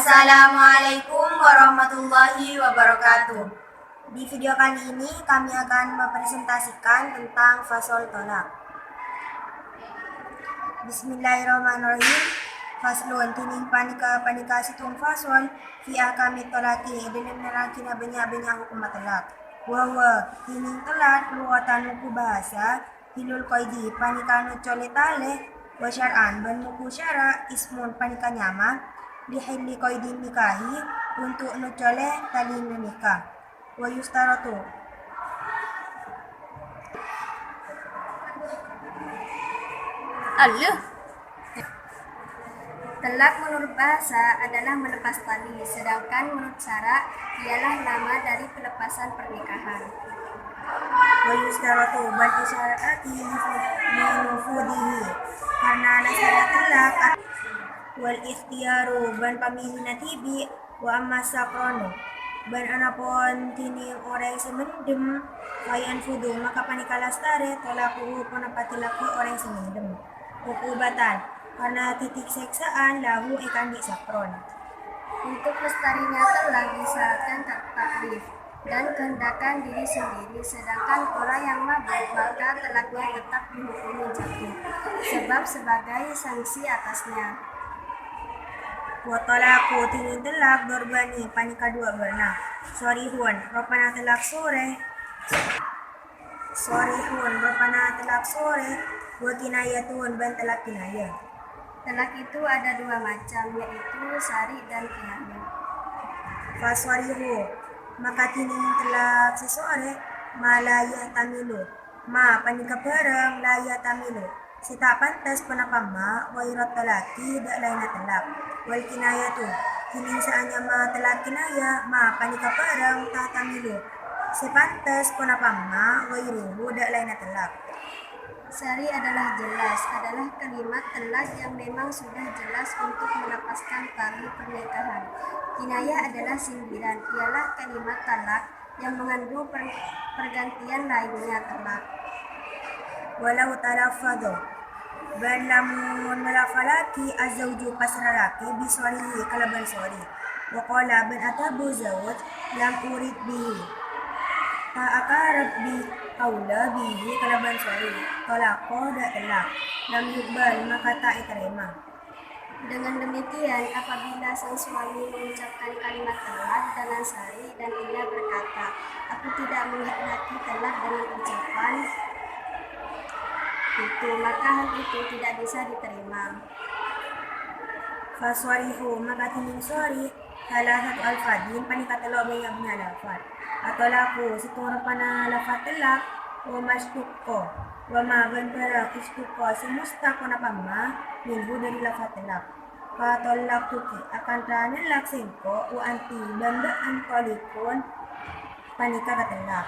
Assalamualaikum warahmatullahi wabarakatuh. Di video kali ini kami akan mempresentasikan tentang fasol tolak. Bismillahirrahmanirrahim. Faslun tining panika situng fasol fi ahkami tolaki dalam nerangkina banyak hukum talak. Wahwa tining telat luwatan hukum bahasa hilul qaidi panikanu coletale wa syar'an ban muku syara ismun panika nyama dihilli qaidin nikahi untuk nucole tali nikah wa yustaratu Talak menurut bahasa adalah melepas tali, sedangkan menurut syara ialah nama dari pelepasan pernikahan. Wa yustaratu bal isyarati linufudihi karena nasara talak wal ikhtiyaru ban pamilih natibi wa amma sakronu ban anapun tining orang semendem kayan fudu maka panikalas tare tolaku panapatilaku orang semendem ukubatan karena titik seksaan lahu ikan di sakron. Untuk lestarinya telah disyaratkan taklif dan kehendakan diri sendiri, sedangkan orang yang mabuk maka telaknya tetap dihukumi jatuh sebab sebagai sanksi atasnya. Watolaku tining telak dorbani panika dua berna sorihun ropana telak sore wakinayatun ban telak kinaya. Telak itu ada dua macam, yaitu sari dan kinaya. Faswarihu maka tining telak sesore malaya tamilu ma panika bareng laya tamilu sita pantas panapama wairat telaki dak lain telak wal kinayatu tining saanya ma telak kinaya ma panika bareng tatamilu sepantas panapama wairuhu dak lain telak. Sari adalah jelas, adalah kalimat telak yang memang sudah jelas untuk melepaskan tali pernikahan. Kinaya adalah sindiran, ialah kalimat talak yang mengandung pergantian lainnya telak. Walau talafadho ban lamun melafalaki azawju pasralaki biswarihi kalaban sori wa qala ban atabu zawj lam urid bihi ta'akarab bi aula bihi kalaban sori tolako dak telak lam yubbal maka tak diterima. Dengan demikian apabila sang suami mengucapkan kalimat telak dengan sari dan ia berkata aku tidak menghendaki telak dengan ucapan itu, maka hal itu tidak bisa diterima. Faswarihu maka tining sori salah satu alfadin panika telo banyak lafad atau laku situng pana lafad telak wa mastukko wa ma bantara kistukko semustako na pama minggu dari lafad telak patolak tuki akan tanan laksengko wa anti bandaan kolikun panika katelak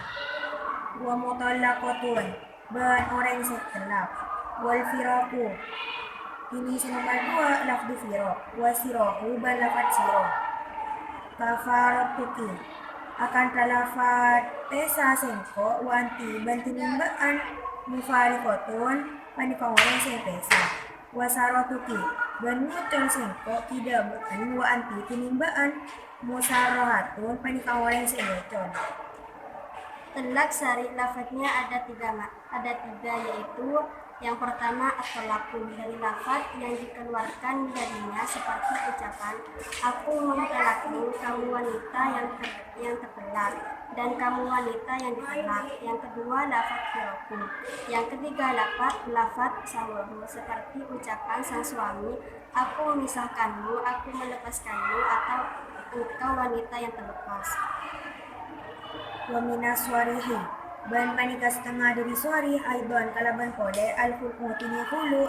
wa mutolakotun ban orang setelak wal firaku ini nomor 2 lafdu firo wa sirohu ban lafad siro kafaratuki akan talafat pesa sengko wa anti ban tinimbaan mufarikotun panika orang seng pesa wa sarotuki ban ngucon sengko tidak bukan wa anti tinimbaan musarohatun panika orang seng ngucon. Telak sari lafadznya ada tiga yaitu yang pertama at-talaku dari lafaz yang dikeluarkan darinya seperti ucapan aku mentalakmu kamu wanita yang tertelak dan kamu wanita yang ditelak. Yang kedua lafaz firoku. Yang ketiga lafaz sawahu seperti ucapan sang suami aku memisahkanmu, aku melepaskanmu atau engkau wanita yang terlepas. Wa minas suarihi ban panika setengah dari suari aidon kalaban pole al-fulku tini hulu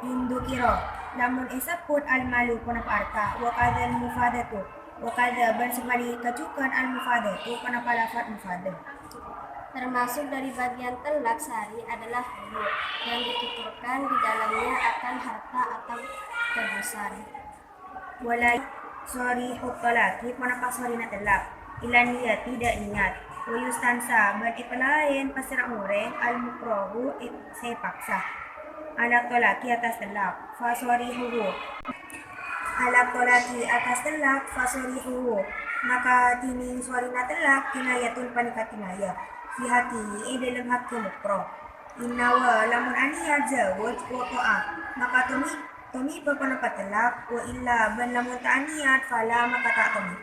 indukiro lamun isaput al-malu punaparta wa kadal mufadatu wa kadal ban semari kacukan al-mufadatu punapalafat mufadah. Termasuk dari bagian telak sari adalah hulu yang dituturkan di dalamnya akan harta atau tebusan. Walai sori hutolaki punapasori na telak ilan niya tidak ingat Wayustansa ban ipalain pasirang ureng al-mukrohu say paksa anak tolaki atas telak faswarihuhu Alak tolaki atas telak fasorihu, maka tining suarina telak kinayatun panika kinaya fi hati dalam hati mukro. Innawa lamun aniyat zawaj wa to'a, maka tomi papana patelak wa illa ban lamun ta'aniyat fala maka tak tomi.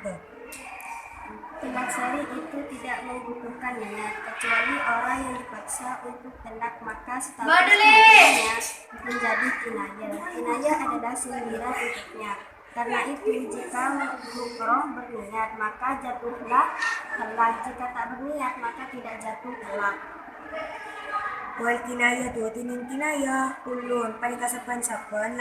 Telak sari itu tidak membutuhkan niat kecuali orang yang dipaksa untuk telak, maka status hidupnya menjadi kinayah. Kinayah adalah sindiran untuknya. Karena itu jika mukroh berniat maka jatuhlah telak, jika tak berniat maka tidak jatuh telak. Wal kinaya tu tining kinaya kulun panikasapan sapan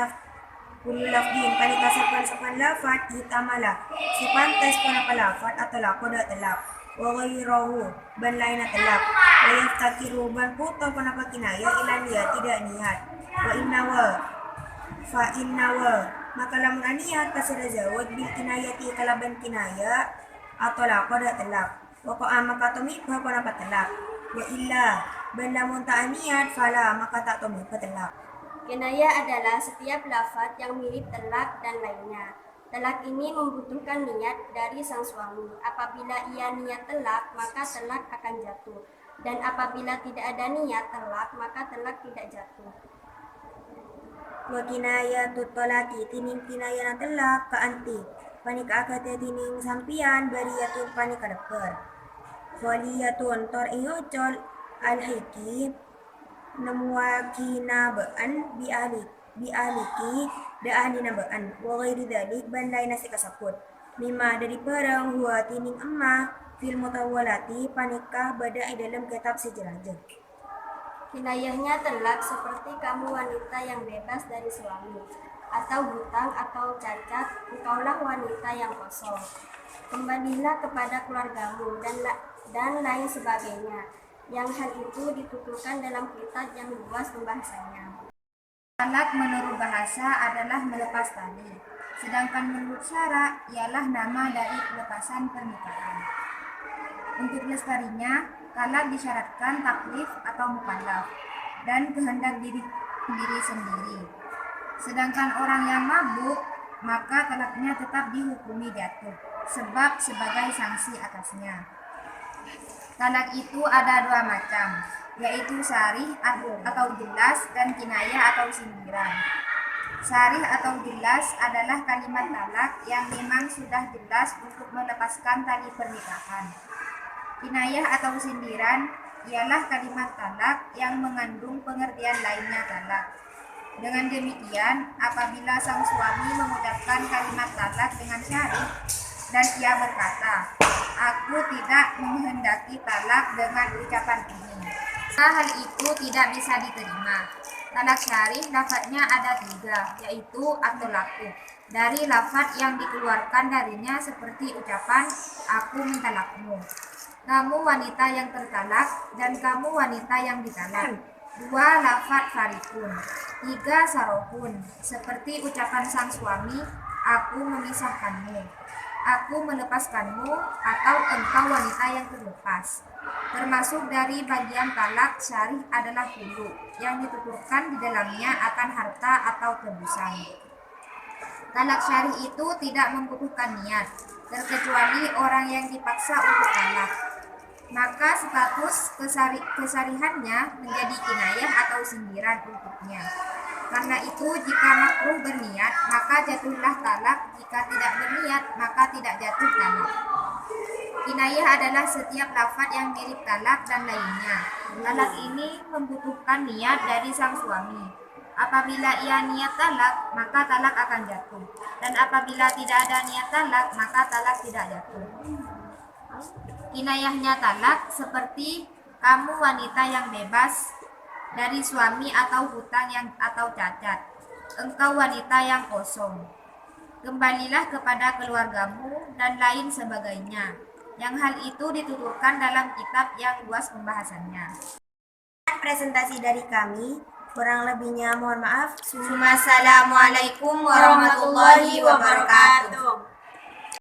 kulun lafdin panikasapan lafat hitamala si pantas ko na palafat atau lako da telap wa ghayrahu ban lain na telap wa yaftakiru ban puto ko na pakinaya ilan niya tidak niat fa innawa maka lamun aniyat kasira zawad bil kinayati kalaban kinaya atau lako da telap wa ko maka tumipha ko na patelap wa illa ban lamun ta'aniyat fala maka tak tumipha telap. Kinayah adalah setiap lafaz yang mirip telak dan lainnya. Telak ini membutuhkan niat dari sang suami. Apabila ia niat telak, maka telak akan jatuh. Dan apabila tidak ada niat telak, maka telak tidak jatuh. Wa kinaya tutolaki tining kinaya na telak ka anti panika akate tining sampian bariyatun panika deper waliyatun tor iucol alhiki namuwakina baan bialiki da ahli na baan wa ghairi dalik ban lain nasi kasaput mima dari barang huwa tining emma fil mutawalati panikah bada dalam kitab sejarah. Kinayahnya telak seperti kamu wanita yang bebas dari suami, atau hutang atau cacat, engkaulah wanita yang kosong. Kembalilah kepada keluargamu dan lain sebagainya. Yang hal itu dituturkan dalam kitab yang luas pembahasannya. Talak menurut bahasa adalah melepas tali, sedangkan menurut syara ialah nama dari pelepasan pernikahan. Untuk lestarinya, talak disyaratkan taklif atau mukallaf dan kehendak diri sendiri. Sedangkan orang yang mabuk, maka talaknya tetap dihukumi jatuh, sebab sebagai sanksi atasnya. Talak itu ada dua macam, yaitu sarih atau jelas dan kinayah atau sindiran. Sarih atau jelas adalah kalimat talak yang memang sudah jelas untuk melepaskan tali pernikahan. Kinayah atau sindiran ialah kalimat talak yang mengandung pengertian lainnya talak. Dengan demikian, apabila sang suami mengucapkan kalimat talak dengan syarih dan ia berkata, "Aku tidak menghendaki talak dengan ucapan ini," maka hal itu tidak bisa diterima. Talak syarih lafadznya ada 3, yaitu at-tolaku. Dari lafadz yang dikeluarkan darinya seperti ucapan, "Aku mentalakmu," "Kamu wanita yang tertalak," dan "Kamu wanita yang ditalak." 2 lafadz farikun. 3 sarokun, seperti ucapan sang suami, "Aku memisahkanmu," "Aku melepaskanmu," atau "Engkau wanita yang terlepas." Termasuk dari bagian talak syarih adalah hulu, yang dituturkan di dalamnya akan harta atau tebusan. Talak syarih itu tidak membutuhkan niat, terkecuali orang yang dipaksa untuk talak. Maka status kesarihannya menjadi kinayah atau sindiran untuknya. Karena itu jika makruh berniat, maka jatuhlah talak. Jika tidak berniat, maka tidak jatuh talak. Kinayah adalah setiap lafadz yang mirip talak dan lainnya. Talak ini membutuhkan niat dari sang suami. Apabila ia niat talak, maka talak akan jatuh. Dan apabila tidak ada niat talak, maka talak tidak jatuh. Kinayahnya talak seperti, "Kamu wanita yang bebas dari suami atau hutang atau cacat. Engkau wanita yang kosong. Kembalilah kepada keluargamu," dan lain sebagainya. Yang hal itu dituturkan dalam kitab yang luas pembahasannya. Presentasi dari kami, kurang lebihnya mohon maaf. Assalamualaikum warahmatullahi wabarakatuh.